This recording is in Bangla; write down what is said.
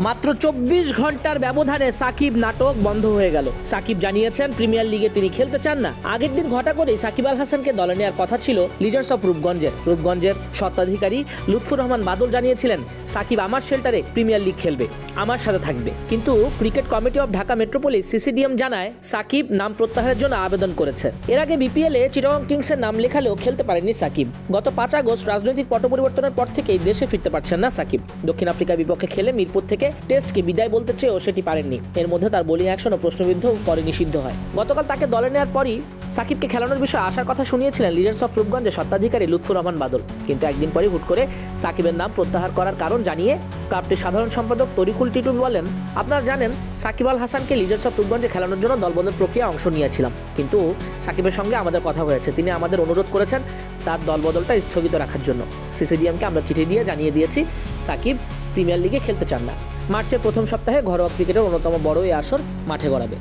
মাত্র 24 ঘন্টার ব্যবধানে সাকিব নাটক বন্ধ হয়ে গেল। সাকিব জানিয়েছেন প্রিমিয়ার লিগে তিনি খেলতে চান না। আগের দিন ঘটা করেই সাকিব আল হাসানকে দলে নেওয়ার কথা ছিল লিজার্স অফ রূপগঞ্জের স্বত্বাধিকারী লুৎফুর রহমান বাদল জানিয়েছিলেন সাকিব আমার শেল্টারে প্রিমিয়ার লিগ খেলবে, আমার সাথে থাকবে। কিন্তু cricket committee of Dhaka metropolis CCDM জানায় সাকিব নাম প্রত্যাহারের জন্য আবেদন করেছে। এর আগে বিপিএল এ চিটাগং কিংসের নাম লেখালেও খেলতে পারেননি সাকিব। গত 5 আগস্ট রাজনৈতিক পট পরিবর্তনের পর থেকেই দেশে ফিরতে পারছেন না সাকিব। দক্ষিণ আফ্রিকার বিপক্ষে খেলে মিরপুর থেকে টেস্টকে বিদায় বলতে চেয়েও সেটি পারেননি। এর মধ্যে তার বোলিং অ্যাকশনও প্রশ্নবিদ্ধ পরে নিষিদ্ধ হয়। গতকাল তাকে দলে নেওয়ার পরই সাকিবকে খেলানোর বিষয়ে আসার কথা শুনিয়েছিলেন লিজার্স অফ রূপগঞ্জের স্বত্বাধিকারী লুৎফুর রহমান বাদল। কিন্তু একদিন পরে হুট করে সাকিবের নাম প্রত্যাহার করার কারণ জানিয়ে ক্লাবটির সাধারণ সম্পাদক তরিকুল টিটুল বলেন, আপনারা জানেন সাকিব আল হাসানকে লিজার্স অফ রূপগঞ্জে খেলানোর জন্য দলবদল প্রক্রিয়া অংশ নিয়েছিলাম, কিন্তু সাকিবের সঙ্গে আমাদের কথা হয়েছে, তিনি আমাদের অনুরোধ করেছেন তার দলবদলটা স্থগিত রাখার জন্য। সিসিডিএমকে আমরা চিঠি দিয়ে জানিয়ে দিয়েছি সাকিব প্রিমিয়ার লিগে খেলতে চান না। মার্চের প্রথম সপ্তাহে ঘরোয়া ক্রিকেটের অন্যতম বড় এই আসর মাঠে গড়াবে।